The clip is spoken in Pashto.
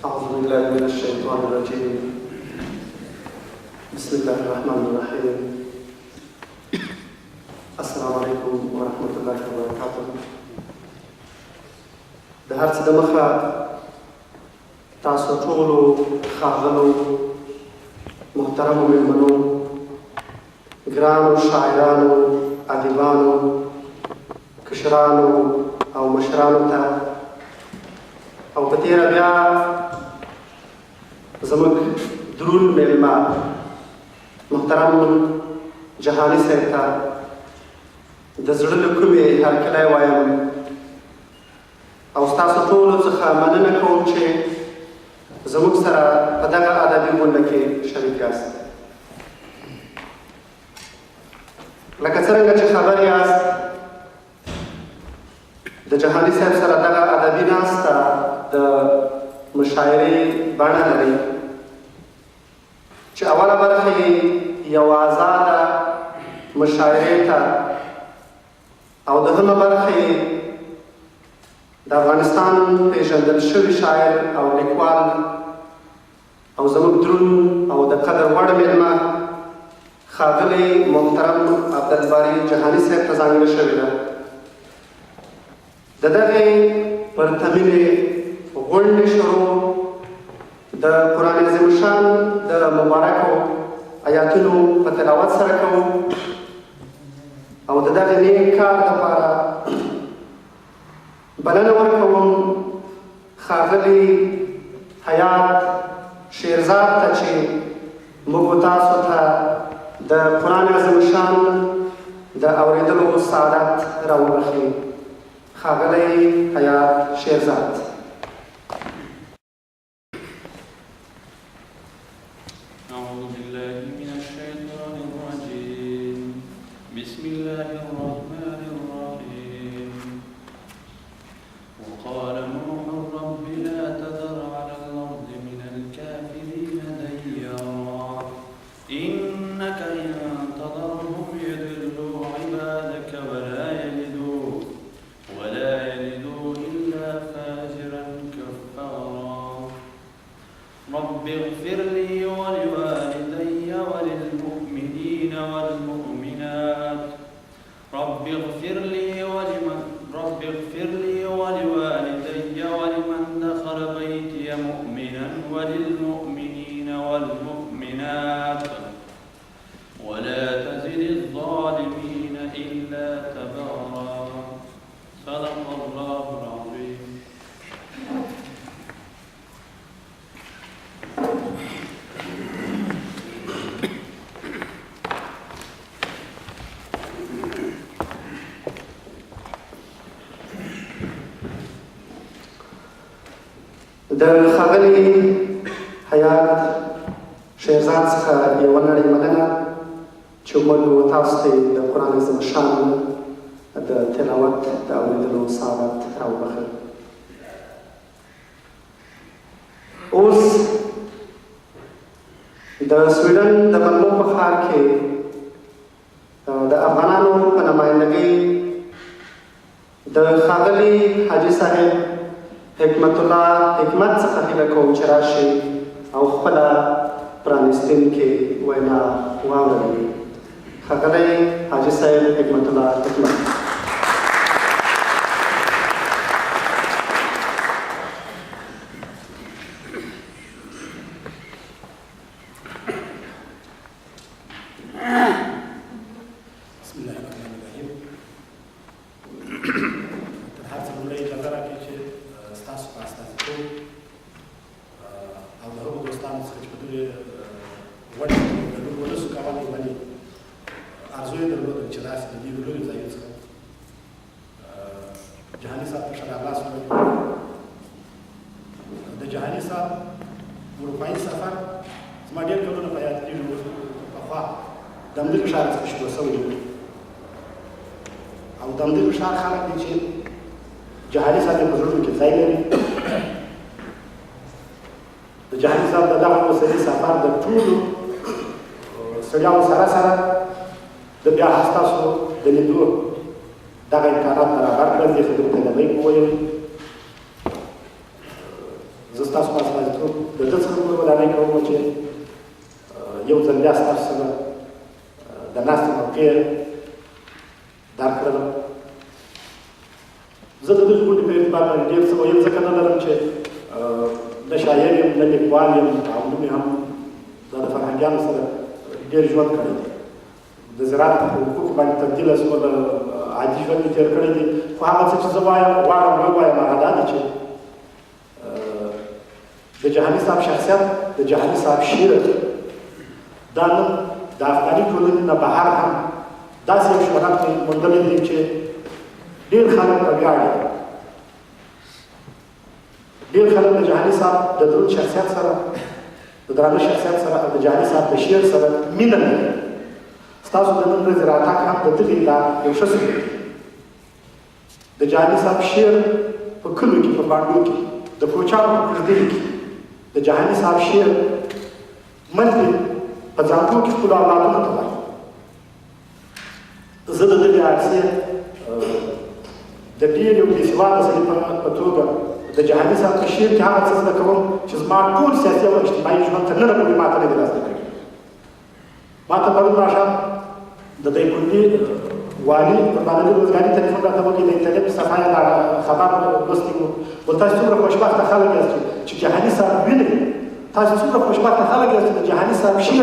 أعوذ بالله من الشيطان الرجيم. بسم الله الرحمن الرحيم. السلام عليكم ورحمة الله وبركاته. د هر څه د مخه تاسو ټولو ښاغلو محترمو مېلمنو، ګرانو شاعرانو، ادیبانو، کشرانو او مشرانو ته او په تېره بیا زموږ دروند مېلمه محترم جهاني صاحب ته د زړه له کومې هرکلی وایم او ستاسو ټولو څخه مننه کوم چې زموږ سره په دغه ادبي غونډه کې شریک یاست. لکه څرنګه چې خبر یاست د جهاني صاحب سره دغه ادبي ناسته د مشاعرې بڼه لري چې اوله برخه یې یوه ازاده مشاعرې ته او دوهمه برخه یې د افغانستان پیژندل شوي شاعر او لیکوال او زموږ دروند او د قدر وړ مېلمه ښاغلی محترم عبدالباري جهاني صاحب ته ځانګړې شوې ده. د دغې پرتمینې غونډې شروع د قرآن عظیم الشان د مبارکو آیاتونو په تلاوت سره کوو او د دغې نیک کار لپاره بلنه ورکوم ښاغلي حیات شیرزاد ته چې موږ تاسو ته د قرآن عظیم الشان د اورېدلو سعادت راوبخي. ښاغلی حیات شیرزاد. أعوذ بالله من الشيطان الرجيم. بسم الله الرحمن الرحيم. وقال نوح رب لا تذر على الأرض من الكافرين ديارا إنك إن تذرهم يضلوا عبادك ولا يلدوا إلا فاجرا كفارا. رب اغفر لي ولوالدي وللمؤمنين والمؤمنات. رب اغفر لي ولوالدي ولمن دخل بيتي مؤمنا وللمؤمنين والمؤمنات ولا تزد الظالمين إلا تبارا. صدق الله العظيم. د ښاغلي حیات شیرزاد څخه یوه نړۍ مننه چې موږ تاسو ته د قرآن عظیم الشان د تلاوت د اورېدلو سعادت راوبخل. اوس د سویډن د ملمو په ښار کې د افغانانو په نمایندګۍ د ښاغلي حاجي صاحب حکمت الله حکمت څخه هیله کوم چې راشي او خپله پرانستونکې وینا واوروي. ښاغلی حاجي صاحب حکمت الله حکمت. زه ستاسو په استازیتوب د ده څخه قرباني کوم چې یو ځل بیا ستاسو سره د ناستې موقع درکړله. زه د دغې غونډې په اعتبار باندې ډېر څه ویل ځکه نه لرم چې نه شاعر یم نه لیکوال یم او نه مې هم دا د فرهنګیانو سره ډېر ژوند کړی دی. د زراعت په حقوقو باندې تبدیله شوم، د عادي ژوند مې تېر کړی دی. خو هغه څه چې زه غواړم ووایم هغه دا دی چې د جهاني صاحب شخصیت، د جهاني صاحب شعر دا نن د افغاني ټولنې نه بهر هم داسې یو شهرت موندلی دی چې ډېر خلک په ویاړي. ډېر خلک د جهاني صاحب د دروند شخصیت سره، د درانه شخصیت سره او د جهاني صاحب د شعر سره مینه لري. ستاسو د نن ورځې راتګ هم د دغې دا یو ښه ثبوت. د جهاني صاحب شعر په کلیو کې، په بانډو کې، د کوچیانو په کوژدلي کې د جهاني صاحب شعر منځ په ځانګو کې خپلو اولادونو ته وایي. زه د دغې عکسې د ډېر یو بېسواده سړي په توګه د جهاني صاحب په شعر کې هغه څه زده کوم چې زما ټول سیاسي او اجتماعي ژوند تر ننه پورې ما ته نه دي را زده کړي. ما ته پرون ماښام د دایکنډي والي قربان علي روزګاري تلیفون راته وکړي، د انټرنېټ په صفحه یې دا خبر لوستی وو. ویل تاسو څومره خوشبخته خلک یاست چې جهاني صاحب وینئ، تاسو څومره خوشبخته خلک یاست چې د جهاني صاحب شعر